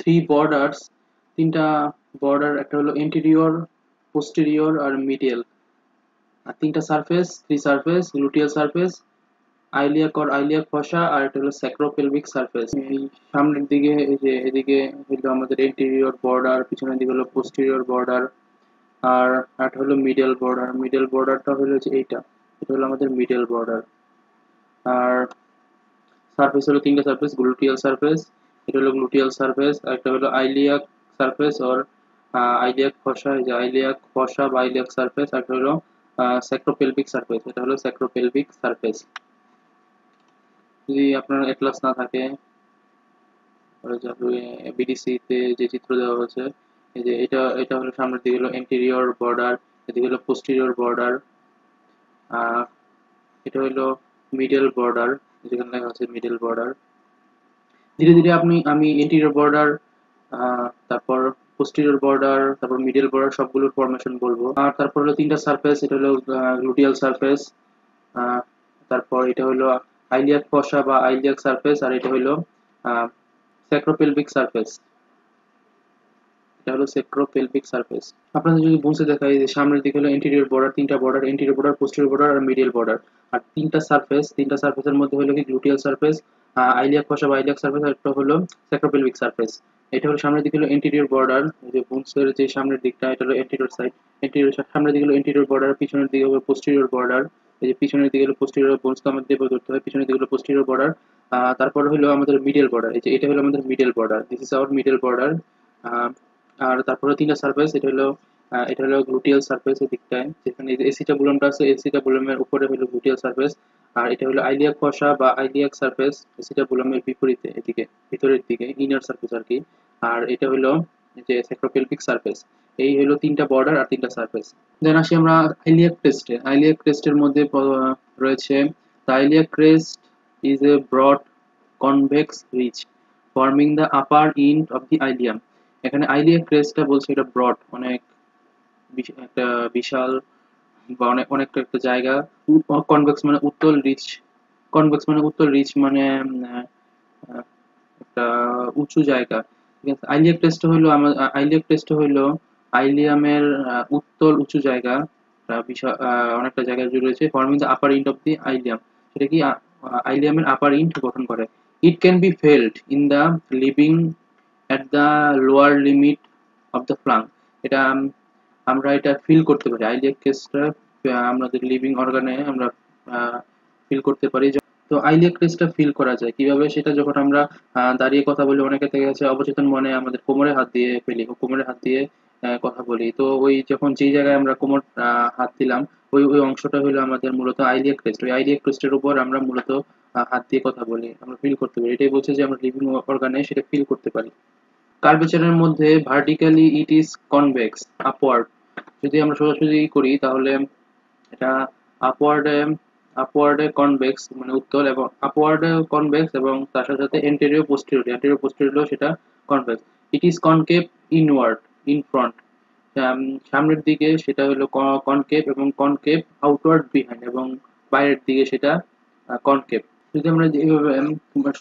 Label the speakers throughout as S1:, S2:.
S1: Three borders, তিনটা border, একটা হলো এন্টেরিয়র, পোস্টেরিয়র আর মিডিয়াল। আর তিনটা surface, three surface, gluteal surface, iliac or iliac fossa, আর এটা হলো স্যাক্রোপেলভিক সারফেস। এই সামনের দিকে এই যে এদিকে হলো আমাদের এন্টেরিয়র বর্ডার, পিছনের দিকে হলো পোস্টেরিয়র বর্ডার, আর একটা হলো মিডল বর্ডার। মিডল বর্ডারটা হলো যে এইটা, এটা হলো আমাদের মিডল বর্ডার। আর সারফেস হলো তিনটা সারফেস, গ্লুটিয়াল সারফেস, এটা হলো গ্লুটিয়াল সারফেস, আর একটা হলো আইলিয়াক সারফেস অর আইলিয়াক ফসা, এই যে আইলিয়াক ফসা বা আইলিয়াক সারফেস, আর একটা হলো স্যাক্রোপেলভিক সারফেস, এটা হলো স্যাক্রোপেলভিক সারফেস। যদি আপনার এটলাস না থাকে, বিডিসি তে যে চিত্র দেওয়া হয়েছে, এই যে এটা এটা হলো সামনের দিকে হলো এন্টেরিয়র বর্ডার, এদিকে হলো পোস্টেরিয়র বর্ডার, এটা হলো মিডল বর্ডার, যেখানে লেখা আছে মিডল বর্ডার। ধীরে ধীরে আমি ইন্টেরিয়র বর্ডার, তারপর পোস্টেরিয়র বর্ডার, তারপর মিডল বর্ডার সবগুলোর ফরমেশন বলবো। আর তারপর হলো তিনটা সারফেস, এটা হলো গ্লুটিয়াল সারফেস, তারপর এটা হলো আইলিয়াক ফসা বা আইলিয়াক সারফেস, আর এটা হলো স্যাক্রোপেলভিক সারফেস, এটা হলো স্যাক্রোপেলভিক সারফেস। আপনাদের যদি বুঝতে দেখায় যে সামনের দিকে হলো ইন্টেরিয়র বর্ডার, তিনটা border, anterior border, posterior border আর মিডিয়াল বর্ডার। আর তিনটা সারফেস, তিনটা সারফেসের মধ্যে হলো কি গ্লুটিয়াল সারফেস, আইলিয়াক ফসা বা আইলিয়াক সারফেস, আর একটা হলো স্যাক্রোপেলভিক সারফেস। এটা হলো সামনের দিকে হলো ইন্টেরিয়র বর্ডার, যে বুনসের যে সামনের দিকটা, এটা হলো ইন্টেরিয়র সাইড। ইন্টেরিয়র সামনের দিকে হলো ইন্টেরিয়র বর্ডার, পিছনের দিকে হলো পোস্টেরিয়র বর্ডার। এই যে পিছনের দিকে হলো পোস্টেরিয়র, বুনসকে আমাদের ধরতে হয়, পিছনের দিকে হলো পোস্টেরিয়র বর্ডার। তারপর হলো আমাদের মিডল বর্ডার, এই যে এটা হলো আমাদের middle border, this is our middle border. আর তারপরে তিনটা সারফেস, এটা হলো গ্লুটিয়াল সারফেস এর দিকটায়, যেখানে এসিটা বুলমটা আছে, এসিটা বুলমের উপরে হলো গ্লুটিয়াল সারফেস। আর এটা হলো আইলিয়াক ফসা বা আইলিয়াক সারফেস, এসিটা বুলমের বিপরীতে, এদিকে ভিতরের দিকে ইনার সারফেস আর কি। আর এটা হলো যে স্যাক্রোপেলভিক সারফেস। এই হলো তিনটা বর্ডার আর তিনটা সারফেস। দেন আসি আমরা আইলিয়াক ক্রেস্টে। আইলিয়াক ক্রেস্টের মধ্যে রয়েছে the iliac crest is a broad convex ridge forming the upper end of the ilium. এখানে আইলিয়াক ক্রেস্টটা বলছে এটা ব্রড, অনেক একটা বিশাল বা অনেকটা একটা জায়গা। কনভেক্স মানে উত্তল, রিচ, কনভেক্স মানে উত্তল, রিচ মানে আহ, একটা উঁচু জায়গা। ঠিক আছে, আইলিয়াক ক্রেস্ট হইলো আমার, আইলিয়াক ক্রেস্ট হইলো আইলিয়ামের উত্তল উঁচু জায়গা, বিশাল অনেকটা জায়গা জুড়ে রয়েছে, forming the upper end of the ilium. সেটা কি আইলিয়ামের আপার ইন্ড গঠন করে। It can be felt in the living at the lower limit of the flank। এটা আমরা এটা ফিল করতে পারি, আইলিয়াক ক্রেস্টটা আমাদের লিভিং অর্গানে আমরা ফিল করতে পারি। তো আইলিয়াক ক্রেস্টটা ফিল করা যায় কিভাবে, সেটা যখন আমরা দাঁড়িয়ে কথা বলি, অনেকে থেকে গেছে অবচেতন মনে আমাদের কোমরে হাত দিয়ে ফেলি, কোমরে হাত দিয়ে কথা বলি। তো ওই যখন যেই জায়গায় আমরা কোমর হাত দিলাম, ওই ওই অংশটা হলো আমাদের মূলত আইলিয়াক ক্রেস্ট। ওই আইলিয়াক ক্রেস্টের উপর আমরা মূলত হাত দিয়ে কথা বলি, আমরা ফিল করতে পারি। এটাই বলছে যে আমরা লিভিং অর্গানে সেটা ফিল করতে পারি। কার্ভেচারের মধ্যে vertically it is convex upward. যদি আমরা সোজাসুজি করি তাহলে এটা আপওয়ার্ডে, আপওয়ার্ডে কনভেক্স মানে উত্তল, এবং আপওয়ার্ডে কনভেক্স, এবং তার সাথে সাথে এন্টেরিয়র পোস্টেরিয়র, এন্টেরিয়র পোস্টেরিয়র সেটা convex. It is concave inward in front, সামনের দিকে সেটা হলো কনকেভ, এবং কনকেভ আউটওয়ার্ড বিহাইন্ড, এবং বাইরের দিকে সেটা কনকেভ। যদি আমরা এইভাবে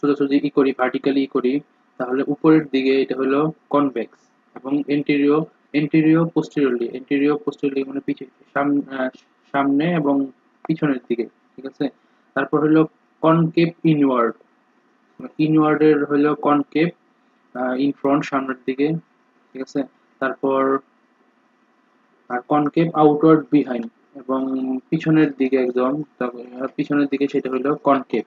S1: সোজাসুজি ই করি, ভার্টিক্যালি করি, তাহলে উপরের দিকে এটা হলো কনভেক্স, এবং anterior, anterior posteriorly, anterior posteriorly মানে সামনে এবং পিছনের দিকে। ঠিক আছে, তারপর হলো কনকেভ ইনওয়ার্ড, ইনওয়ার্ডের হলো কনকেভ ইন ফ্রন্ট সামনের দিকে। ঠিক আছে, তারপর আর কনকেভ আউটওয়ার্ড বিহাইন্ড, এবং পিছনের দিকে একদম, পিছনের দিকে সেটা হলো কনকেভ।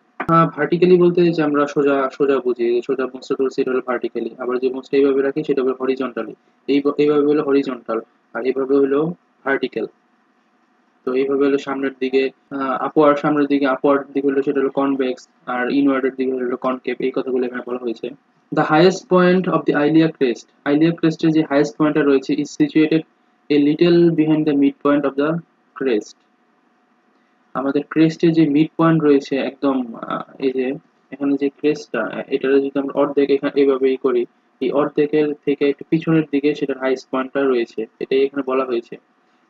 S1: ভার্টিক্যালি বলতে যে আমরা সোজা সোজা বুঝি, সোজা মোস্টটা ধরছি এটা হলো ভার্টিক্যালি, আবার যে মোস্টটা এইভাবে রাখি সেটা হলো হরিজন্টালি। এইভাবে হলো হরিজন্টাল, আর এইভাবে হলো ভার্টিক্যাল। তো এইভাবে হলো সামনের দিকে আপওয়ার্ড, সামনের দিকে আপওয়ার্ড দিকে হলো সেটা হলো কনভেক্স, আর ইনওয়ার্ডের দিকে হলো কনকেভ। এই কথাগুলো এখানে বলা হয়েছে। The highest point of the iliac crest, iliac ক্রেস্টের যে হাইয়েস্ট পয়েন্টটা রয়েছে is situated a little behind the mid point of the crest. আমাদের ক্রেস্টের যে মিড পয়েন্ট রয়েছে একদম, এই যে এখানে যে ক্রেস্টটা, এটা যদি আমরা অর্ধেক এখানে এইভাবেই করি, এই অর্ধেকের থেকে একটু পিছনের দিকে সেটার হাইয়েস্ট পয়েন্টটা রয়েছে, এটাই এখানে বলা হয়েছে।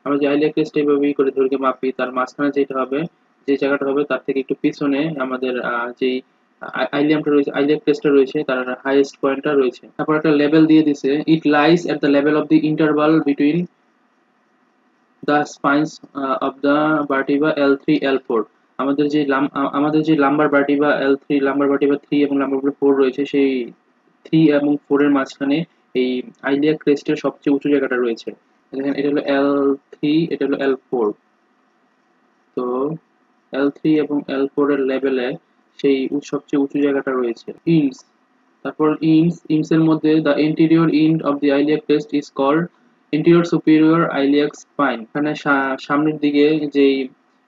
S1: আমরা যে আইলিয়া ক্রেস্ট এইভাবেই করে দৈর্ঘ্যে মাপি, তার মাঝখানে যেটা হবে, যে জায়গাটা হবে তার থেকে একটু পিছনে আমাদের যেই আইলিয়ামটা রয়েছে, আইলিয়াক ক্রেস্টটা রয়েছে, তার হাইয়েস্ট পয়েন্টটা রয়েছে। তারপর একটা লেভেল দিয়ে দিছে, it lies at the level of the interval between the spines of the vertebra L3 L4। আমাদের যে lumber vertebra L3, lumber vertebra 3 এবং লাম্বার ভার্টিব্রা 4 রয়েছে, সেই 3 এবং 4 এর মাঝখানে এই আইলিয়াক ক্রেস্টের সবচেয়ে উঁচু জায়গাটা রয়েছে। দেখেন এটা হলো L3, এটা হলো L4। তো L3 এবং L4 এর লেভেলে সেই সবচেয়ে উঁচু জায়গাটা রয়েছে। ইন্ডস, তারপর ইন্ডস এর মধ্যে the anterior end of the iliac crest is called anterior superior iliac spine. এখানে সামনের দিকে যেই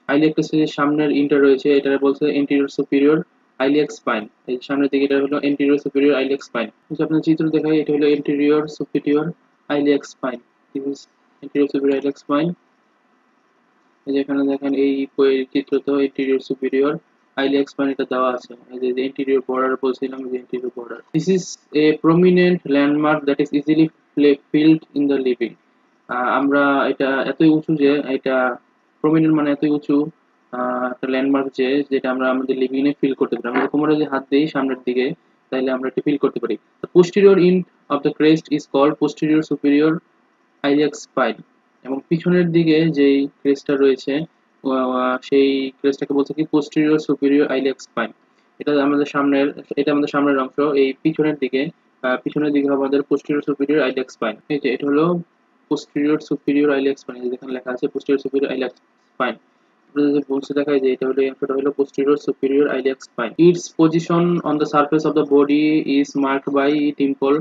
S1: আইলিয়াক ক্রেস্টের সামনের ইন্ডটা রয়েছে এটা বলছে এন্টিরিয়র সুপিরিয়র আইলিয়াক স্পাইন। এই সামনের দিকে এটা হলো এন্টিরিয়র সুপিরিয়র আইলিয়াক স্পাইন। আপনার চিত্র দেখায়, এটা হলো anterior superior iliac spine. This is anterior superior iliac spine. যেখানে দেখেন এই চিত্রতে এন্টিরিয়র সুপিরিয়র আইলিয়াক স্পাইন এটা দেওয়া আছে। এই যে এন্টিরিয়র বর্ডার বলছিলাম, যে anterior border. This is a prominent landmark that is easily field in the living. আমরা এটা এতই উঁচু যে এটা প্রমিনেন্ট মানে এতই উঁচু একটা ল্যান্ডমার্ক যেটা আমরা আমাদের লিভিং এ ফিল করতে পারি। আমরা কোমরে যে হাত দিই সামনের দিকে, তাইলে আমরা এটা ফিল করতে পারি। The posterior end of the crest is called posterior superior iliac spine. এবং পিছনের দিকে যেই ক্রেস্টটা রয়েছে সেই ক্রেস্টটাকে বলছে কি পোস্টেরিয়র সুপিরিয়র আইলিয়াক স্পাইন। এটা আমাদের সামনের অংশ। এই পিছনের দিকে হবে আমাদের পোস্টেরিয়র সুপিরিয়র আইলিয়াক স্পাইন। এই যে এটা হলো পোস্টেরিয়র সুপিরিয়র আইলিয়াক স্পাইন, যেখানে লেখা আছে পোস্টেরিয়র সুপিরিয়র আইলিয়াক স্পাইন। বলছে দেখায় যে এটা হলো, এই অংশটা হলো posterior superior iliac spine. Its position on the surface of the body is marked by dimple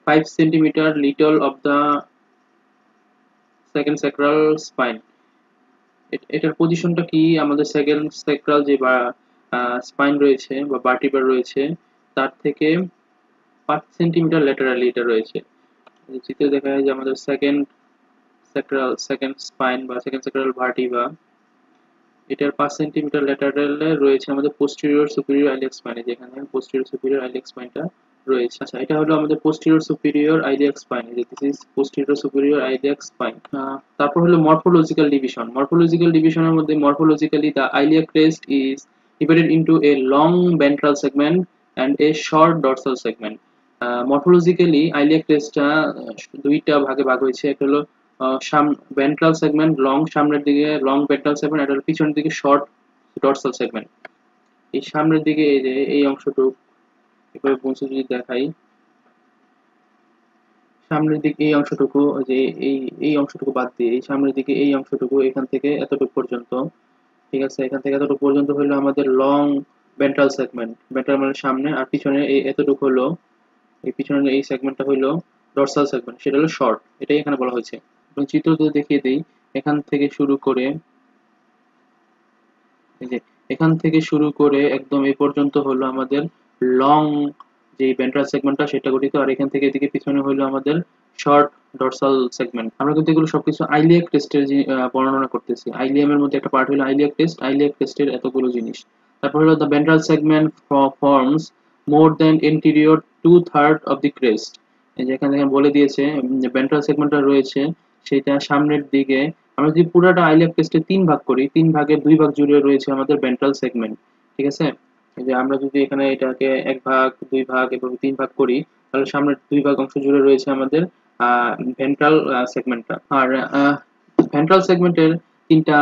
S1: 5 centimetre little of the second sacral spine. এটার পজিশনটা কি, আমাদের সেকেন্ড স্যাক্রাল যে স্পাইন রয়েছে বা ভার্টিব্রা রয়েছে তার থেকে 5 সেন্টিমিটার ল্যাটারালি এটা রয়েছে। চিত্রে দেখা যায় যে আমাদের সেকেন্ড স্পাইন বা সেকেন্ড স্যাক্রাল ভার্টিব্রা, এটার 5 সেন্টিমিটার ল্যাটারালে রয়েছে আমাদের পোস্টেরিয়র সুপিরিয়র আইলিয়াক স্পাইনে, যেখানে পোস্টেরিয়র সুপিরিয়র আইলিয়াক স্পাইনটা রয়েছে। আচ্ছা, এটা হলো আমাদের posterior superior iliac spine. This is posterior superior iliac spine. তারপর হলো মরফোলজিক্যাল ডিভিশন। মরফোলজিক্যাল ডিভিশনের মধ্যে morphologically the iliac crest is divided into a long ventral segment and a short dorsal segment. Morphologically iliac ক্রেস্টটা দুইটা ভাগে ভাগ হয়েছে। একটা হলো ভেন্ট্রাল সেগমেন্ট, লং সামনের দিকে লং ভেন্ট্রাল সেগমেন্ট, আর পিছনের দিকে শর্ট ডরসাল সেগমেন্ট। এই সামনের দিকে এই যে এই অংশটুকু এভাবে বংশ যদি দেখাই, সামনের দিকে এই অংশটুকু, যে এই অংশটুকু বাদ দিয়ে এই সামনের দিকে এই অংশটুকু এখান থেকে এতটুকু পর্যন্ত, ঠিক আছে, এখান থেকে এতটুকু পর্যন্ত হলো আমাদের লং ভেন্ট্রাল সেগমেন্ট। ভেন্ট্রাল মানে সামনে, আর পিছনে এই এতটুকু হলো, এই পিছনের এই সেগমেন্টটা হলো ডরসাল সেগমেন্ট, সেটা হলো শর্ট। এটাই এখানে বলা হয়েছে। এবং চিত্রতে দেখিয়ে দিই, এখান থেকে শুরু করে এই যে এখান থেকে শুরু করে একদম এই পর্যন্ত হলো আমাদের লং যে ভেন্ট্রাল সেগমেন্টটা সেটা গঠিত, আর এখান থেকে এদিকে পিছনে হলো আমাদের শর্ট ডরসাল সেগমেন্ট। আমরা কিন্তু এগুলো সবকিছু আইলিয়াক টেস্টের বর্ণনা করতেছি। আইলিয়ামের মধ্যে একটা পার্ট হলো আইলিয়াক টেস্ট, আইলিয়াক টেস্টের এতগুলো জিনিস। তারপর হলো the ventral segment forms more than anterior 2/3 of the crest. এই যে এখানে বলে দিয়েছে যে ভেন্ট্রাল সেগমেন্টটা রয়েছে সেটা সামনের দিকে। আমরা যদি পুরোটা আইলিয়াক টেস্টে 3 ভাগ করি, 3 ভাগের 2 ভাগ জুড়ে রয়েছে আমাদের ভেন্ট্রাল সেগমেন্ট, ঠিক আছে। এই যে আমরা যদি এখানে এটাকে 1 ভাগ 2 ভাগ এবং 3 ভাগ করি, তাহলে সামনের 2 ভাগ অংশ জুড়ে রয়েছে আমাদের ভেন্ট্রাল সেগমেন্টটা। আর ভেন্ট্রাল সেগমেন্টের তিনটা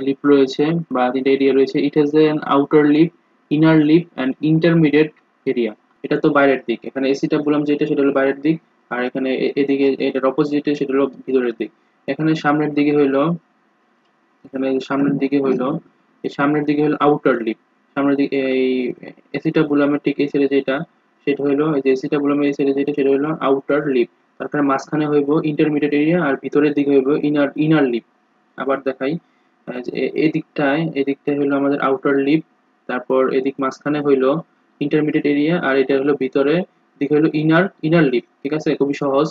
S1: লিপ রয়েছে বা তিনটা এরিয়া রয়েছে। It has an outer lip, inner lip and intermediate area. এটা তো বাইরের দিক, এখানে এসিটাবুলাম যেটা সেটা হলো বাইরের দিক, আর এখানে এদিকে এটার অপোজিটে সেটা হলো ভিতরের দিক। এখানে সামনের দিকে হইলো, এখানে সামনের দিকে হইলো, এই সামনের দিকে হলো আউটার লিপ। সামনের দিকে এই এসিটাবুলামের ঠিক এই সাইডে যেটা সেটা হইলো, এই যে এসিটাবুলামের এই সাইডে যেটা সেটা হলো আউটার লিপ। তারপরে মাঝখানে হইব ইন্টারমিডিয়েট এরিয়া, আর ভিতরের দিকে হইব ইনার লিপ। আবার দেখাই, এদিকটায় হলো আমাদের আউটার লিপ, তারপর এদিক মাঝখানে হইলো ইন্টারমিডিয়েট এরিয়া, আর এটা হলো ভিতরে দিকে হলো ইনার লিপ। ঠিক আছে, খুবই সহজ।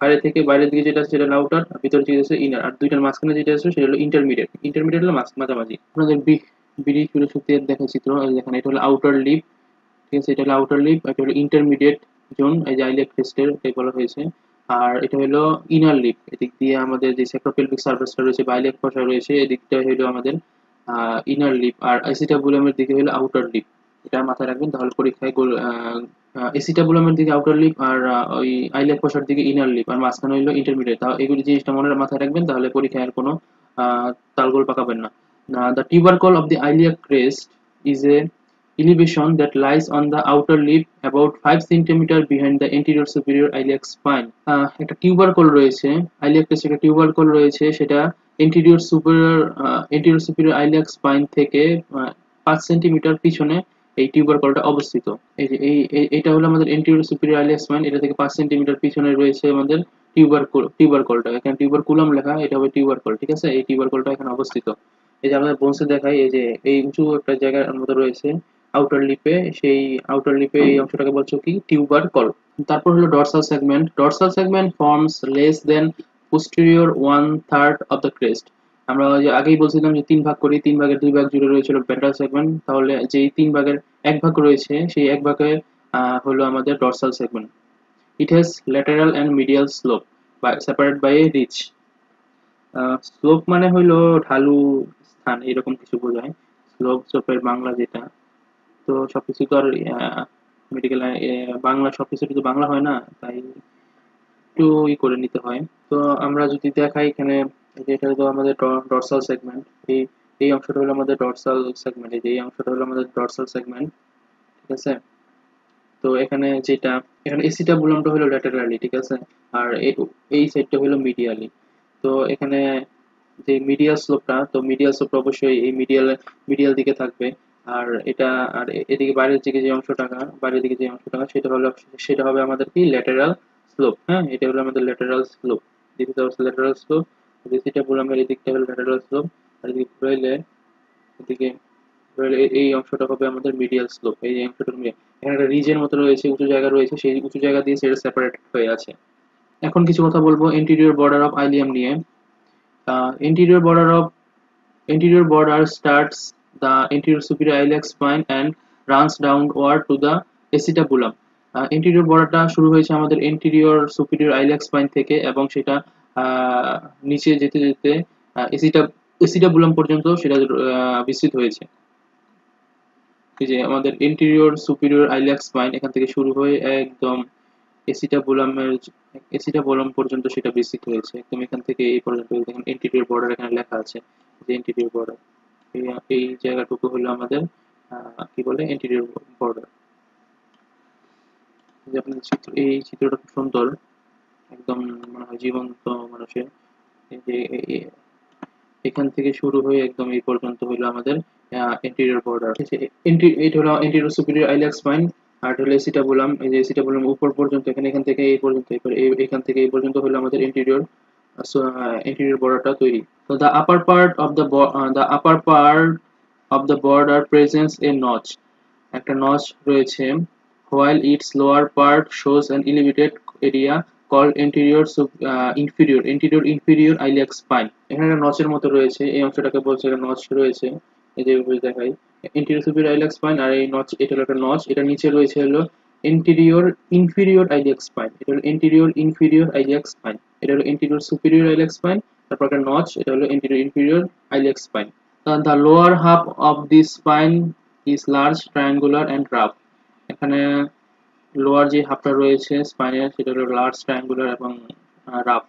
S1: বাইরের দিকে যেটা আছে সেটা হলো আউটার, আর ভিতরের দিকে আছে ইনার, আর দুইটার মাঝখানে যেটা আছে সেটা হলো ইন্টারমিডিয়েট। ইন্টারমিডিয়েট হলো মাঝামাঝি। আপনাদের বিড়ি ফিলোসফি দেখা চিত্র দেখেন, এটা হলো আউটার লিপ, ঠিক আছে, এটা হলো আউটার লিপ, এটা হলো ইন্টারমিডিয়েট জোন, এই যে আইলিয়াক টেস্টের এটাই বলা হয়েছে। আর এটা হলো ইনার লিপ, এদিক দিয়ে আমাদের যে স্যাক্রোপেলভিক সারফেসটা রয়েছে বা আইলিয়াক কোষা রয়েছে এদিকটা হলো আমাদের ইনার লিপ, আর আইসিটাবুলামের দিকে হলো আউটার লিপ। এটা মাথায় রাখবেন, তাহলে পরীক্ষায় এসিটাবুলামের দিকে আউটার লিপ আর ওই আইলিয়াক ফসার দিকে ইনার লিপ আর মাঝখানে হইলো ইন্টারমিডিয়েট। তাও এগুলি জিনিসটা মাথায় রাখবেন, তাহলে পরীক্ষায় আর কোনো তালগোল পাকাবেন না। The tubercle of the iliac crest is a elevation that lies on the outer lip about 5 centimeter behind the anterior superior iliac spine. একটা টিউবারকল রয়েছে, আইলিয়াক ক্রেস্টে একটা টিউবারকল রয়েছে, সেটা এন্টিরিয়র সুপিরিয়র আইলিয়াক স্পাইন থেকে 5 সেন্টিমিটার পিছনে এই টিউবারকলটা অবস্থিত। এই যে এইটা হলো আমাদের এন্টিরিয়র সুপিরিয়র আইলিয়াক স্পাইন, এটা থেকে 5 সেন্টিমিটার পিছনে রয়েছে আমাদের টিউবারকলটা। এখানে টিউবারকুলাম লেখা, এটা হবে টিউবারকল, ঠিক আছে? এই টিউবারকলটা এখানে অবস্থিত। এই যে আমাদের বোনসে দেখাই, এই যে এই উঁচু একটা জায়গার মতো রয়েছে আউটার লিপে, সেই আউটার লিপে এই অংশটাকে বলছো কি টিউবারকল। তারপর হলো dorsal segment. Dorsal segment forms less than posterior 1/3 of the crest. আমরা ওই যে আগেই বলছিলাম যে 3 ভাগ করি, 3 ভাগের 2 ভাগ জুড়ে রয়েছিল ভেন্ট্রাল সেগমেন্ট, তাহলে যেই 3 ভাগের 1 ভাগ রয়েছে সেই 1 ভাগে হলো আমাদের dorsal segment. It has lateral and medial slope separate by a ridge. Slope মানে হইলো ঢালু স্থান, এরকম কিছু বোঝায় স্লোপের বাংলা যেটা। তো সবকিছু তো আর মেডিকেল বাংলা সবকিছু তো বাংলা হয় না, তাই একটু করে নিতে হয়। তো আমরা যদি দেখাই এখানে, এটা হলো আমাদের ডরসাল সেগমেন্ট। এই এই অংশটা হলো আমাদের ডরসাল সেগমেন্ট, এই যে এই অংশটা হলো আমাদের ডরসাল সেগমেন্ট, ঠিক আছে? তো এখানে যেটা, এখানে এসিটাবুলামটা হলো ল্যাটেরালি, ঠিক আছে? আর এই সাইডটা হলো মিডিয়ালি। তো এখানে যে মিডিয়াল স্লোপটা, তো মিডিয়াল স্লোপটা অবশ্যই এই মিডিয়াল দিকে থাকবে। আর এটা আর এদিকে বাইরের দিকে যে অংশটা, বাইরের দিকে যে অংশটা সেটা হবে আমাদের কি ল্যাটেরাল স্লোপ। হ্যাঁ, এটা হলো আমাদের lateral slope. This is lateral slope. এসিটাবুলামের এই দিকটা হলো ল্যাটেরাল স্লোপ, আর এদিকে ঘুরাইলে এদিকে এই অংশটা হবে আমাদের মিডিয়াল স্লোপ। এই অংশটা এখানে একটা রিজের মতো রয়েছে, উঁচু জায়গা রয়েছে, সেই উঁচু জায়গা দিয়ে সেটা সেপারেট হয়ে আছে। এখন কিছু কথা বলবো ইন্টেরিয়র বর্ডার অফ আইলিয়াম নিয়ে। Interior border of Anterior border starts the anterior superior iliac spine and runs downward to the acetabulum. Anterior borderটা শুরু হয়েছে আমাদের anterior superior iliac spine থেকে, এবং সেটা নিচে যেতে যেতে acetabulum পর্যন্ত সেটা বিস্তৃত হয়েছে। এই যে আমাদের anterior superior iliac spine এখান থেকে শুরু হয়ে একদম এসিটাবুলাম পর্যন্ত সেটা বিস্তৃত হয়েছে, একদম এখান থেকে এই পর্যন্ত। দেখেন anterior border এখানে লেখা আছে, যে anterior border, এই জায়গাটুকু হলো আমাদের কি বলে anterior border। যে আপনাদের এই চিত্রটা খুব সুন্দর, একদম মনে হয় জীবন্ত মানুষের। এই যে এখান থেকে শুরু হয়ে একদম এই পর্যন্ত হলো আমাদের anterior border। এটা হলো anterior superior iliac spine, আর হলো এসিটাবুলাম। এই যে এসিটাবুলাম উপর পর্যন্ত, এখান থেকে এই পর্যন্ত, এখান থেকে এই পর্যন্ত হলো আমাদের anterior borderটা তৈরি। So the upper part of the border presents a notch, একটা নচ রয়েছে, while its lower part shows an elevated area called anterior inferior iliac spine। এখানে একটা নচের মতো রয়েছে, এই অংশটাকে বলছে একটা নচ রয়েছে। এই যে দেখাই anterior superior iliac spine, আর এই নচ, এটা হলো একটা নচ, এটা নিচে রয়েছে হলো anterior inferior iliac spine। এটা হলো anterior inferior iliac spine, এটা হলো anterior superior iliac spine, তারপর একটা নচ, এটা হলো anterior inferior iliac spine। The lower half of this spine is large, triangular and rough। এখানে লোয়ার যে হাফটা রয়েছে স্পাইনের, সেটা হলো লার্জ, ট্রায়াঙ্গুলার এবং রাফ,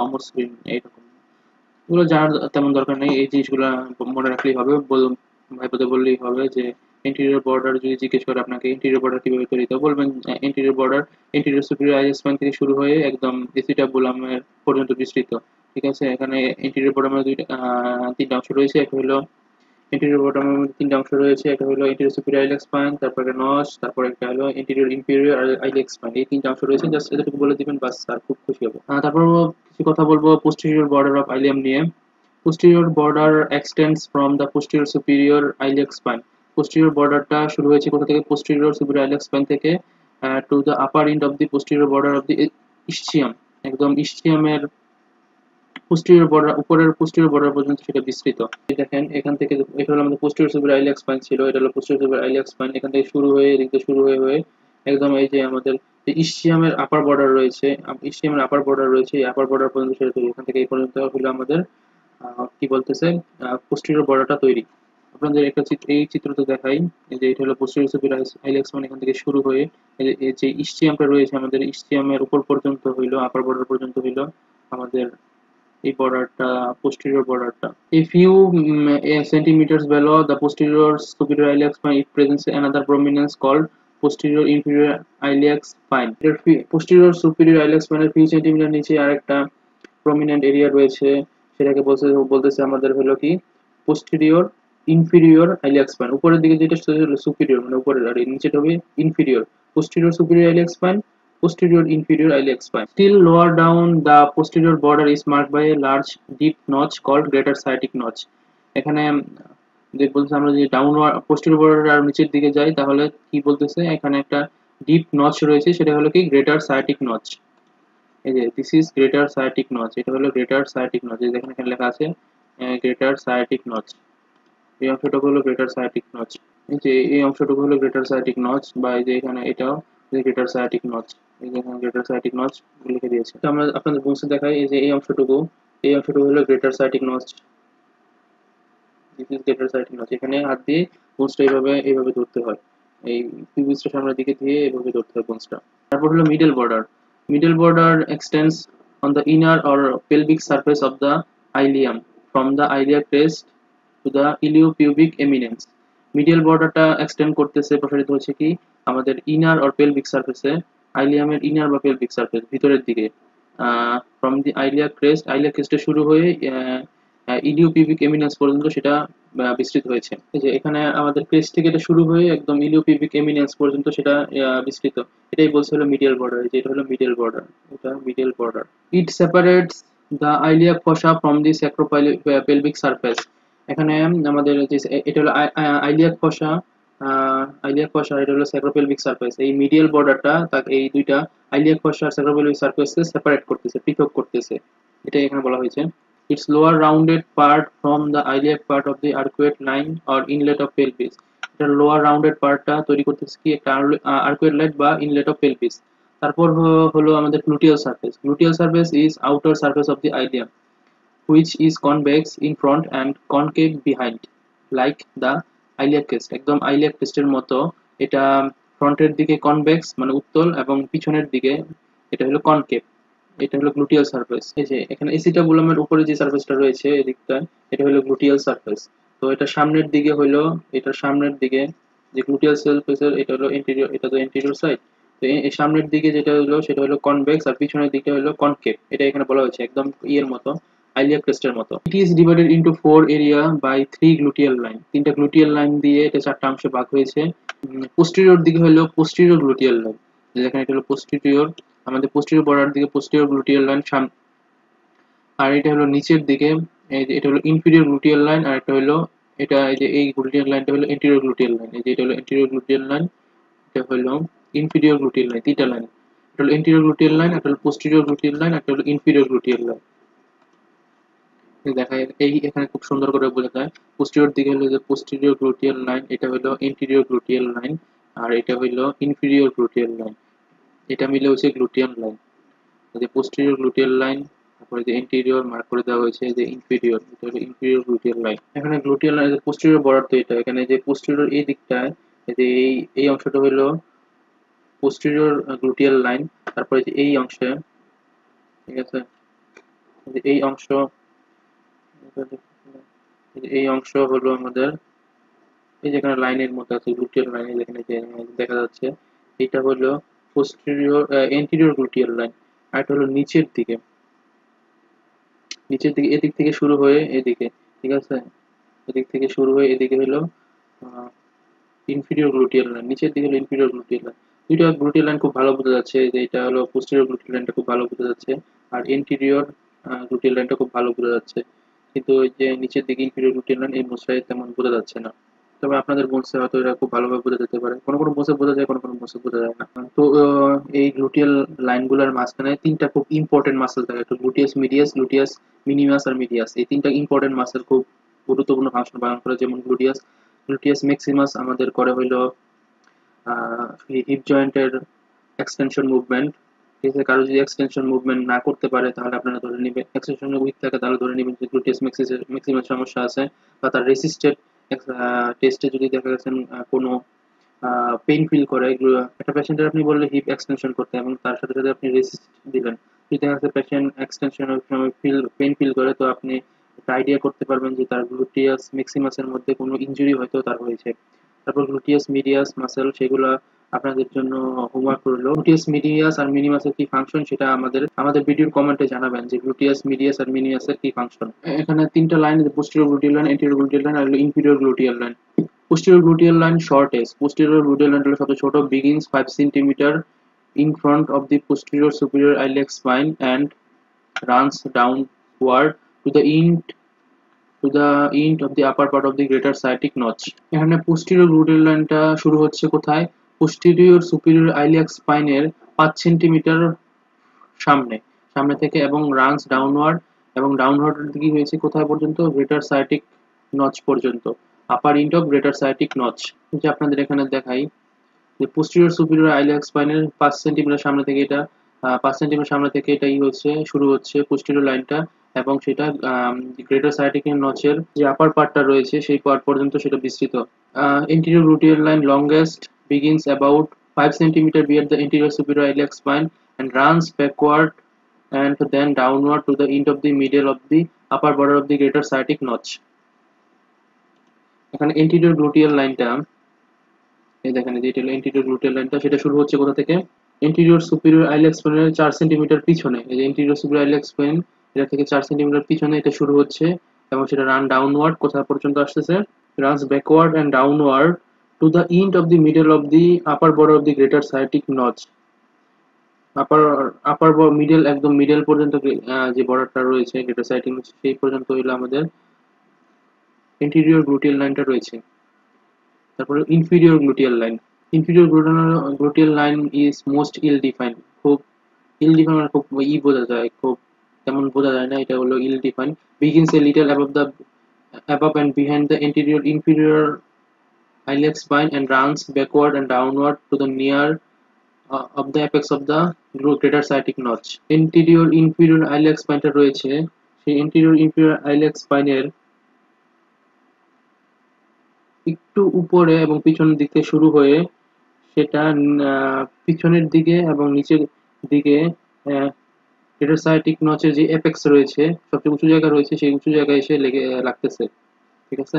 S1: অমসৃণ এইরকম। এগুলো জানার তেমন দরকার নেই, এই জিনিসগুলো মনে রাখলেই হবে। ভাইপোতে বললেই হবে যে ইন্টেরিয়র বর্ডার যদি জিজ্ঞেস করে আপনাকে ইন্টেরিয়র বর্ডার কিভাবে তৈরি, তো বলবেন interior border interior superior iliac spine থেকে শুরু হয়ে একদম এসিটাবুলামের পর্যন্ত বিস্তৃত, ঠিক আছে? এখানে ইন্টেরিয়র বর্ডারের তিনটা অংশ রয়েছে। একটা হলো ইন্টেরিয়র বটমের মধ্যে তিনটা অংশ রয়েছে, একটা হলো ইন্টেরিয়র সুপিরিয়র আইলিয়াক স্পাইন, তারপর একটা নচ, তারপর একটা হলো ইন্টেরিয়র ইনফেরিয়র আইলিয়াক স্পাইন। এই তিনটা অংশ রয়েছে, জাস্ট এতটুকু বলে দিবেন, বাস, আর খুব খুশি হবো। তারপর কিছু কথা বলবো পোস্টেরিয়র বর্ডার অফ আইলিয়াম নিয়ে। Posterior border extends from the posterior superior iliac spine. Posterior borderটা শুরু হয়েছে কোথা থেকে? posterior superior iliac spine থেকে to the upper end of the posterior border of the ischium, একদম ইসচিয়ামের posterior border, উপরের posterior border পর্যন্ত সেটা বিস্তৃত। দেখেন এখান থেকে, এটা হলো আমাদের posterior superior iliac spine ছিল, এটা হলো posterior superior iliac spine, এখান থেকে শুরু হয়ে এদিক থেকে শুরু হয়ে একদম এই যে আমাদের যে ইসচিয়ামের আপার বর্ডার রয়েছে, ইসচিয়ামের আপার বর্ডার রয়েছে, এই আপার বর্ডার পর্যন্ত সেটা তৈরি। এখান থেকে এই পর্যন্ত হলো আমাদের কি বলতেছে পোস্টেরিয়র বর্ডারটা তৈরি। আপনাদের একটা চিত্র, এই চিত্রতে দেখাই। এই যে এটা হলো পোস্টেরিয়র সুপিরিয়র আইলেক্স স্পাইন, এখান থেকে শুরু হয়ে এই যে ইসচিয়ামটা রয়েছে আমাদের, ইসচিয়ামের উপর পর্যন্ত হইলো, আপার বর্ডার পর্যন্ত হইলো আমাদের এই বর্ডারটা, পোস্টেরিয়র বর্ডারটা। A few centimeters below the posterior superior iliac spine, it presents another prominence called posterior inferior iliac spine. এর posterior superior iliac spine এর few সেন্টিমিটার নিচে আরেকটা prominent area রয়েছে, সেটাকে বলতেছে আমাদের হলো কি posterior inferior iliac spine। উপরের দিকে যেটা সেটা হলো superior, মানে উপরের, আর নিচেটা হবে inferior। posterior superior iliac spine, posterior inferior iliac spine. Still lower down, the posterior border is marked by a large deep notch called greater sciatic notch. এখানে যে বলছে আমরা যে ডাউনওয়ার্ড পোস্টেরিয়র বর্ডার আর নিচের দিকে যাই, তাহলে কি বলতেছে এখানে একটা ডিপ নচ রয়েছে, সেটা হলো কি গ্রেটার সায়াটিক নচ। এই যে this is greater sciatic notch, এটা হলো গ্রেটার সায়াটিক নচ। এই দেখেন এখানে লেখা আছে গ্রেটার সায়াটিক নচ। এই অংশটুকু হলো গ্রেটার সায়াটিক নচ। এই যে এই অংশটুকু হলো গ্রেটার সায়াটিক নচ, বা এই যে এখানে এটাও গ্রেটার সায়াটিক নচ। এই যে এখানে গ্রেটার সায়াটিক নচ লিখে দিয়েছে। তো আমরা আপনাদের বুঝতে দেখাই, এই যে এই অংশটুকু, এই অংশটুকু হলো greater sciatic notch. This is greater sciatic notch. এখানে হাত দিয়ে বোনসটা এইভাবে ধরতে হয়, এই পিউবিসটা সামনের দিকে দিয়ে এইভাবে ধরতে হয় বোনসটা। তারপর হলো middle border. Middle border extends on the inner or pelvic surface of the ilium from the iliac crest to the iliopubic eminence. Medial বর্ডারটা এক্সটেন্ড করতেছে, প্রসারিত হচ্ছে কি আমাদের ইনার অর পেলভিক সারফেসে, আইলিয়ামের ইনার বা পেলভিক সারফেস ভিতরের দিকে, ফ্রম দি আইলিয়া ক্রেস্ট, আইলিয়া ক্রেস্টে শুরু হয়ে ইলিওপিউবিক এমিনেন্স পর্যন্ত সেটা বিস্তৃত হয়েছে। এই যে এখানে আমাদের ক্রেস্ট থেকে এটা শুরু হয়ে একদম ইলিওপিউবিক এমিনেন্স পর্যন্ত সেটা বিস্তৃত। এটাই বলছে হলো মিডিয়াল বর্ডার। এই যে এটা হলো মিডিয়াল বর্ডার, এটা medial border. It separates the iliac fossa from the sacropelvic surface. এখানে আমাদের যে এটা হলো আইলিয়াক ফসা, আইলিয়াক ফসা, এটা হলো স্যাক্রোপেলভিক সারফেস। এই মিডিয়াল বর্ডারটা তাকে এই দুইটা আইলিয়াক ফসা আর স্যাক্রোপেলভিক সারফেসকে সেপারেট করতেছে, পৃথক করতেছে, এটাই এখানে বলা হয়েছে। Its lower rounded part from the iliac part of the arcuate line or inlet of pelvis. এটার লোয়ার রাউন্ডেড পার্টটা তৈরি করতেছে কি একটা আর্কুয়েট লাইন বা ইনলেট অফ পেলভিস। তারপর হলো আমাদের gluteal surface. Gluteal surface is outer surface of the ileum which is convex in front and concave behind, like the iliac crest। একদম আইলিয়াক ক্রেস্টের মতো এটা ফ্রন্টের দিকে কনভেক্স মানে উত্তল, এবং পিছনের দিকে এটা হলো কনকেভ। এটা হলো গ্লুটিয়াল সারফেস। এই যে এখানে এসিটাবুলামের উপরে যে সারফেসটা রয়েছে এদিকটা, এটা হলো গ্লুটিয়াল সারফেস। তো এটা সামনের দিকে হলো, এটা সামনের দিকে যে গ্লুটিয়াল সারফেসের এটা হলো এন্টিরিয়র, এটা তো এন্টিরিয়র সাইড। তো এই সামনের দিকে যেটা হলো সেটা হলো কনভেক্স, আর পিছনের দিকটা হলো কনকেভ। এটা এখানে বলা হয়েছে একদম ইয়ের মতো, আইলিয়া ক্রেস্টের মতো। It is divided into 4 area by 3 gluteal line. তিনটা গ্লুটিয়াল লাইন দিয়ে এটা চারটা অংশে ভাগ হয়েছে। পোস্টেরিয়র দিকে হলো পোস্টেরিয়র গ্লুটিয়াল লাইন, যেখানে এটা হলো পোস্টেরিয়র, আমাদের পোস্টেরিয়র বর্ডার দিকে পোস্টেরিয়র গ্লুটিয়াল লাইন সামনে, আর এটা হলো নিচের দিকে এই যে এটা হলো ইনফিরিয়র গ্লুটিয়াল লাইন, আর এটা হলো এটা এই যে এই গ্লুটিয়াল লাইনটা হলো এন্টিরিয়র গ্লুটিয়াল লাইন। এই যে এটা হলো এন্টিরিয়র গ্লুটিয়াল লাইন, এটা হলো ইনফিরিয়র গ্লুটিয়াল লাইন। তিনটা লাইন, এটা হলো এন্টিরিয়র গ্লুটিয়াল লাইন, এটা হলো পোস্টেরিয়র গ্লুটিয়াল লাইন, একটা হলো ইনফিরিয়র গ্লুটিয়াল লাইন। দেখা এই এখানে খুব সুন্দর করে বোঝা যায়। পোস্টেরিয়র দিকে হলো যে পোস্টেরিয়র গ্লুটিয়াল লাইন, এটা হলো এন্টিরিয়র গ্লুটিয়াল লাইন, আর এটা হলো ইনফিরিয়র গ্লুটিয়াল লাইন। এটা মিলে হচ্ছে গ্লুটিয়াল লাইন। যে পোস্টেরিয়র গ্লুটিয়াল লাইন, তারপরে যে এন্টিরিয়র মার্ক করে দেওয়া হয়েছে যে ইনফিরিয়র, এটা হলো ইনফিরিয়র গ্লুটিয়াল লাইন। এখানে গ্লুটিয়াল লাইন পোস্টেরিয়র বর্ডার, তো এটা এখানে যে পোস্টেরিয়র এই দিকটায় যে এই অংশটা হলো পোস্টেরিয়র গ্লুটিয়াল লাইন। তারপরে যে এই অংশে, ঠিক আছে, যে এই অংশ, এই অংশ হলো আমাদের এই যেখানে লাইনের মতো আছে গ্লুটিয়াল লাইন, যেখানে দেখা যাচ্ছে এটা হলো পোস্টেরিয়র এন্টিরিয়র গ্লুটিয়াল লাইন। আর এটা হলো নিচের দিকে, নিচের দিকে এদিক থেকে শুরু হয়ে এদিকে, ঠিক আছে, এদিক থেকে শুরু হয়ে এদিকে হলো ইনফিরিয়র গ্লুটিয়াল লাইন, নিচের দিকে হলো ইনফিরিয়র গ্লুটিয়াল লাইন। দুইটা গ্লুটিয়াল লাইন খুব ভালো বোঝা যাচ্ছে, যে এটা হলো পোস্টেরিয়র গ্লুটিয়াল লাইনটা খুব ভালো বোঝা যাচ্ছে, আর ইন্টেরিয়র গ্লুটিয়াল লাইনটা খুব ভালো বোঝা যাচ্ছে। কিন্তু ওই যে নিচের দিকে ইনফিরিয়র গ্লুটিয়াল লাইন এই মোসায় তেমন বোঝা যাচ্ছে না। তবে আপনাদের বোনসে হয়তো এটা খুব ভালোভাবে বোঝা যেতে পারে, কোনো কোনো বোনসে বোঝা যায়, কোনো কোনো বোনসে বোঝা যায় না। তো এই গ্লুটিয়াল লাইনগুলোর মাঝখানে তিনটা খুব ইম্পর্টেন্ট মাসেল থাকে, একটা গ্লুটিয়াস মিডিয়াস, গ্লুটিয়াস মিনিমাস আর মিডিয়াস। এই তিনটা ইম্পর্টেন্ট মাসেল খুব গুরুত্বপূর্ণ ফাংশন পালন করে। যেমন গ্লুটিয়াস, গ্লুটিয়াস ম্যাক্সিমাস আমাদের করে হইলো হিপ জয়েন্টের এক্সটেনশন মুভমেন্ট। ঠিক আছে, কারো যদি এক্সটেনশন মুভমেন্ট না করতে পারে তাহলে আপনারা ধরে নেবেন, এক্সটেনশন উইক থাকে তাহলে ধরে নেবেন যে গ্লুটিয়াস ম্যাক্সিমাস সমস্যা আছে, বা তার রেসিস্টেড টেস্টে যদি দেখা গেছেন কোনো পেইন ফিল করে, একটা পেশেন্টের আপনি বললে হিপ এক্সটেনশন করতে এবং তার সাথে সাথে আপনি রেসিস্ট দিলেন, যদি দেখা যাচ্ছে পেশেন্ট এক্সটেনশনের সময় পেইন ফিল করে, তো আপনি একটা আইডিয়া করতে পারবেন যে তার গ্লুটিয়াস ম্যাক্সিমাসের মধ্যে কোনো ইনজুরি হয়তো তার হয়েছে। তারপর গ্লুটিয়াস মিডিয়াস মাসেল, সেগুলো আপনাদের জন্য হোমওয়ার্ক রইলো। গ্লুটিয়াস মিডিয়াস আর মিনিমাসের কি ফাংশন সেটা আমাদের ভিডিওর কমেন্টে জানাবেন যে গ্লুটিয়াস মিডিয়াস আর মিনিমাসের কি ফাংশন। এখানে তিনটা line, posterior gluteal line, anterior gluteal line আর inferior gluteal line. Posterior gluteal line shortest. Posterior gluteal line হলো সবচেয়ে ছোট, begins 5 centimeter in front of the posterior superior iliac spine and runs downward to the end of the upper part of the greater sciatic notch. এখানে posterior gluteal লাইনটা শুরু হচ্ছে কোথায়? posterior superior iliac spine এর 5 centimetre সামনে সামনে থেকে, এবং রানস ডাউনওয়ার্ড, এবং ডাউনওয়ার্ড দিকে হয়েছে কোথায় পর্যন্ত? গ্রেটার সায়াটিক নচ পর্যন্ত, upper end of greater sciatic notch. যে আপনাদের এখানে দেখাই যে পোস্টেরিয়র সুপিরিয়র আইলিয়াক স্পাইনের 5 সেন্টিমিটার সামনে থেকে এটা 5 সেন্টিমিটার সামনে থেকে এটাই হচ্ছে শুরু হচ্ছে পোস্টেরিয়র লাইনটা, এবং সেটা গ্রেটার সায়াটিক নচের যে আপার পার্টটা রয়েছে সেই পার্ট পর্যন্ত সেটা বিস্তৃত। Anterior gluteal line longest, begins about 5 centimeter below the anterior superior iliac spine and runs backward and then downward to the end of the middle of the upper border of the greater sciatic notch. এখানে anterior gluteal লাইনটা, এই দেখেন যে এটা হলো anterior gluteal লাইনটা, সেটা শুরু হচ্ছে কোথা থেকে? anterior superior iliac spine এর 4 সেন্টিমিটার পিছনে, এই যে anterior superior iliac spine এটা থেকে 4 সেন্টিমিটার পিছনে এটা শুরু হচ্ছে, এবং সেটা রান ডাউনওয়ার্ড কোথা পর্যন্ত আসতেছে? runs backward and downward to the end of the middle of the upper border of the greater sciatic notch. Upper upper middle, একদম মিডল পর্যন্ত যে বর্ডারটা রয়েছে গ্রেটার সাইটিক নচ, সেই পর্যন্ত হইলো আমাদের ইন্টেরিয়র গ্লুটিয়াল লাইনটা রয়েছে। তারপরে inferior gluteal line. Inferior gluteal line is most ill defined. খুব ইল ডিফাইন মানে খুব বোঝা যায়, খুব তেমন বোঝা যায় না, এটা হলো ill defined. Begins a little above and behind the anterior inferior iliac spine and runs backward and downward to the near of the apex of the greater sciatic notch. Anterior inferior iliac spine রয়েছে, সেই anterior inferior iliac spine এর একটু উপরে এবং পিছনের দিক থেকে শুরু হয়ে সেটা পিছনের দিকে এবং নিচের দিকে গ্রেটার সায়াটিক নচের যে এপেক্স রয়েছে, সবচেয়ে উঁচু জায়গা রয়েছে, সেই উঁচু জায়গায় এসে লাগতেছে। ঠিক আছে,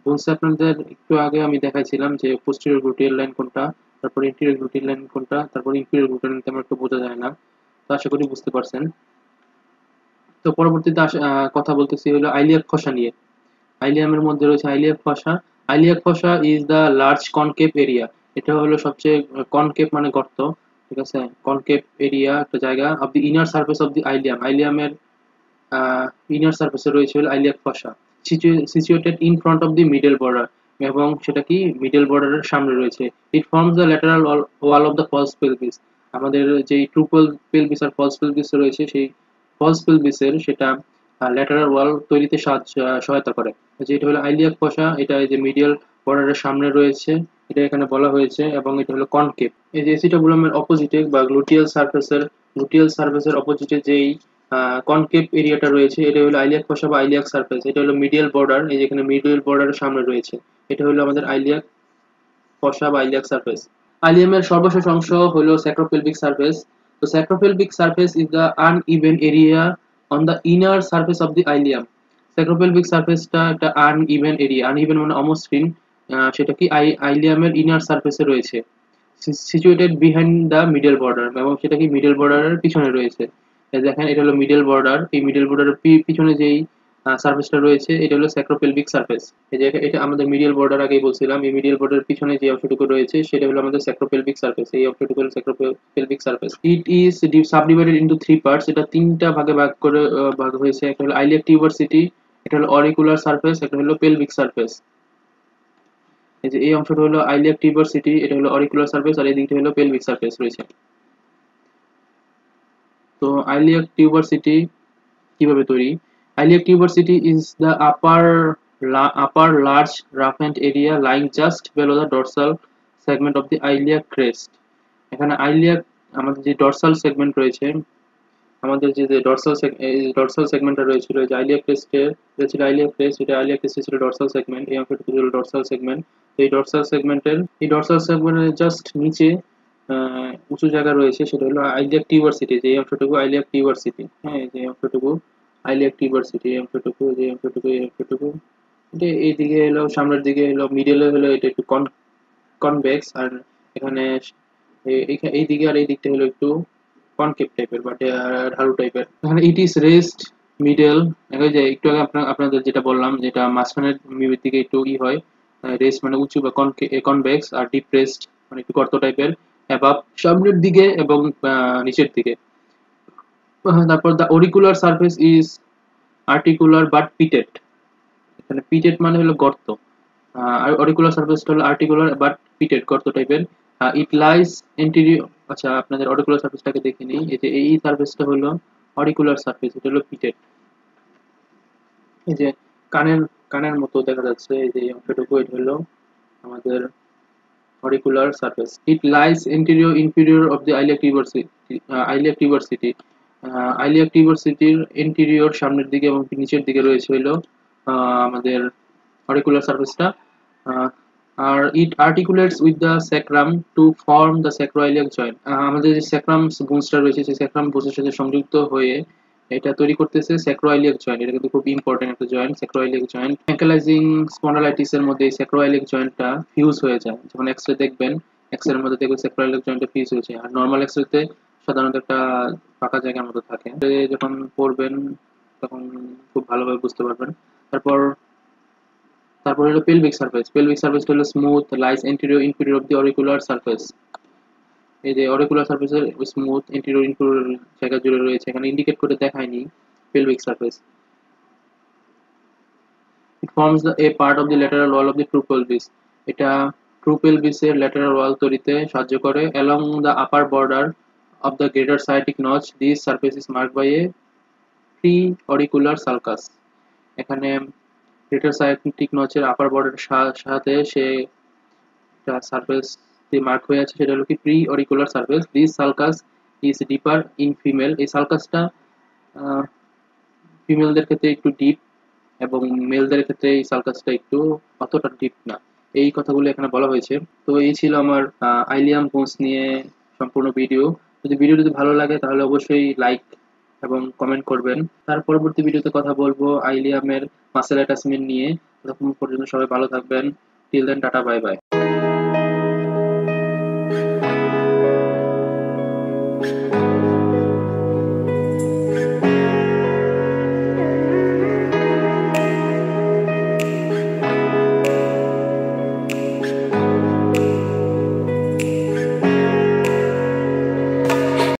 S1: বলছে আপনাদের একটু আগে আমি দেখাইছিলাম যে পোস্টেরিয়র গ্লুটিয়াল লাইন কোনটা, তারপর ইন্টেরিয়র গ্লুটিয়াল লাইন কোনটা, তারপর ইনফিরিয়র গ্লুটিয়াল লাইন তেমন একটু বোঝা যায় না, তো আশা করি বুঝতে পারছেন। তো পরবর্তীতে কথা বলতেছি হলো আইলিয়াক ফসা নিয়ে। আইলিয়ামের মধ্যে রয়েছে iliac fossa. Iliac fossa is the large concave area. এটা হলো সবচেয়ে কনকেভ মানে গর্ত, ঠিক আছে, কনকেভ এরিয়া একটা জায়গা of the inner surface of the ilium. আইলিয়ামের ইনার সারফেসে রয়েছে হলো iliac fossa, situated in front of the middle border, এবং সেটা কি মিডল বর্ডারের সামনে রয়েছে। It forms the lateral wall of the false pelvis. আমাদের যে ট্রুপল পেলভিস আর ফলস পেলভিস রয়েছে, সেই ফলস পেলভিসের সেটা ল্যাটারাল ওয়াল তৈরিতে সহায়তা করে। যেটা হলো আইলিয়াক ফসা, এটা এই যে মিডিয়াল বর্ডারের সামনে রয়েছে, এটা এখানে বলা হয়েছে, এবং এটা হলো কনকেভ। এই যে এসিটাবুলামের অপোজিটে বা গ্লুটিয়াল সারফেসের অপোজিটে যেই কনকেভ এরিয়াটা রয়েছে, এটা হলো আইলিয়াক ফসা বা আইলিয়াক সারফেস। এটা হলো মিডিয়াল বর্ডার, এই যেখানে মিডিয়াল বর্ডারের সামনে রয়েছে, এটা হলো আমাদের আইলিয়াক ফসা বা আইলিয়াক সারফেস। আইলিয়ামের সর্বশেষ অংশ হলো স্যাক্রোপেলভিক সারফেস। তো sacropelvic surface is the uneven area on the inner surface of the ilium. Sacropelvic সারফেসটা একটা আনইভেন এরিয়া, আনইভেন মানে অমসৃণ, সেটা কি আইলিয়ামের ইনার সারফেসে রয়েছে, situated behind the middle border, এবং সেটা কি মিডল বর্ডারের পিছনে রয়েছে। দেখেন এটা হলো মিডল বর্ডার, এই মিডল বর্ডারের পিছনে যেই সারফেসটা রয়েছে এটা হলো স্যাক্রোপেলভিক সারফেস। এই যে এটা আমাদের মিডিয়াল বর্ডার, আগেই বলছিলাম, এই মিডিয়াল বর্ডারের পিছনে যে অংশটুকু রয়েছে সেটা হলো আমাদের স্যাক্রোপেলভিক সারফেস। এই অংশটুকু হলো sacropelvic surface. It is subdivided into 3 parts. এটা তিনটা ভাগে ভাগ হয়েছে। একটা হলো আইলিয়াক টিউবারসিটি, এটা হলো অরিকুলার সারফেস, একটা হলো পেলভিক সারফেস। এই যে এই অংশটা হলো আইলিয়াক টিউবারসিটি, এটা হলো অরিকুলার সারফেস, আর এই দিকটা হলো পেলভিক সারফেস রয়েছে। তো আইলিয়াক টিউবারসিটি কিভাবে তৈরি? Iliac tuberosity is the upper large roughened area lying just below the dorsal segment of the iliac crest. এখানে আইলিয়াক আমাদের যে ডরসাল সেগমেন্ট রয়েছে, আমাদের যে ডর্সাল সেগমেন্টটা রয়েছিল, যে আইলিয়াক ক্রেস্টের ছিল আইলিয়াক ক্রেস্ট, এটা আইলিয়াক ক্রেস্টের ছিল ডর্সাল সেগমেন্ট, এই অংশটুকু ছিল ডর্সাল সেগমেন্ট। এই ডর্সাল সেগমেন্টের জাস্ট নিচে উঁচু জায়গা রয়েছে, সেটা হলো আইলিয়াক টিউবারসিটি, যে অংশটুকু আইলিয়াক টিউবারসিটি। হ্যাঁ, যে অংশটুকু আইলিয়াক টিউবারসিটি, এই অংশটুকু, যে অংশটুকু, এই অংশটুকু, এটা এইদিকে এলো, সামনের দিকে এলো, মিডলে হলো এটা একটু কনভেক্স, আর এখানে এই দিকে আর এই দিকটা হলো একটু কনকেভ টাইপের বা ঢালু টাইপের। এখানে ইট ইজ রেস্ট মিডল, যে একটু আগে আপনাদের যেটা বললাম, যেটা মাঝখানের দিকে একটু হয়, রেস্ট মানে উঁচু বা কনভেক্স, আর ডিপ্রেসড মানে একটু গর্ত টাইপের, অ্যাবাভ সামনের দিকে এবং নিচের দিকে। তারপর the auricular surface is articular but pitted. এখানে পিটেড মানে হলো গর্ত, আর অরিকুলার সারফেসটা হলো আর্টিকুলার বাট পিটেড, গর্ত টাইপের। ইট লাইস এন্টিরিয়র। আচ্ছা, আপনাদের অরিকুলার সারফেসটাকে দেখে নিই। এই যে এই সারফেসটা হলো অরিকুলার সারফেস, এটা হলো পিটেড। এই যে কানের কানের মতো দেখা যাচ্ছে, এই যে এই অংশটুকু, এটা হলো আমাদের auricular surface. It lies anterior inferior of the iliac tuberosity. Iliac টিউবারসিটির ইন্টেরিয়র সামনের দিকে এবং নিচের দিকে রয়েছে হলো আমাদের অরিকুলার সারফেসটা। আর it articulates with the sacrum to form the sacroiliac joint. আমাদের যে স্যাক্রাম বোনসটা রয়েছে, সেই স্যাক্রাম বোনসের সাথে সংযুক্ত হয়ে এটা তৈরি করতেছে স্যাক্রোইলিয়াক জয়েন্ট। এটা কিন্তু খুব ইম্পর্টেন্ট একটা জয়েন্ট, স্যাক্রোইলিয়াক জয়েন্ট। অ্যাঙ্কেলাইজিং স্পন্ডালাইটিস এর মধ্যে এই স্যাক্রোইলিয়াক জয়েন্টটা ফিউজ হয়ে যায়। যখন এক্স-রে দেখবেন, এক্স-রে এর মধ্যে দেখবেন স্যাক্রোইলিয়াক জয়েন্টটা ফিউজ হয়েছে, আর নরমাল এক্স-রে তে সাধারণত একটা ফাঁকা জায়গার মতো থাকে। যখন পড়বেন তখন খুব ভালোভাবে বুঝতে পারবেন। তারপর তারপর হলো পেলভিক সারফেস। পেলভিক সারফেসটা হলো smooth, lies anterior inferior of the auricular surface. এই যে অরিকুলার সারফেসের স্মুথ এন্টেরিয়র ইনফিরিয়র জায়গা জুড়ে রয়েছে, এখানে ইন্ডিকেট করে দেখায়নি pelvic surface. It forms a part of the lateral wall of the true pelvis. এটা ট্রু পেলভিসের ল্যাটেরাল ওয়াল তৈরিতে সাহায্য করে। Along the upper border of the greater sciatic notch, this surface is marked by a preauricular sulcus. এখানে greater sciatic নচের upper বর্ডারের সাথে সে একটা সারফেস দিয়ে মার্ক হয়ে আছে, সেটা হলো কি preauricular surface. This sulcus is deeper in female. এই সালকাসটা ফিমেলদের ক্ষেত্রে একটু ডিপ, এবং মেলদের ক্ষেত্রে এই সালকাসটা একটু অতটা ডিপ না। এই কথাগুলো এখানে বলা হয়েছে। তো এই ছিল আমার আইলিয়াম বোনস নিয়ে সম্পূর্ণ ভিডিও। যদি ভালো লাগে তাহলে অবশ্যই লাইক এবং কমেন্ট করবেন। তার পরবর্তী ভিডিওতে কথা বলবো আইলিয়ামের মাসেল অ্যাটাচমেন্ট নিয়ে। ততক্ষণ পর্যন্ত সবাই ভালো থাকবেন। Till then, tata, bye by.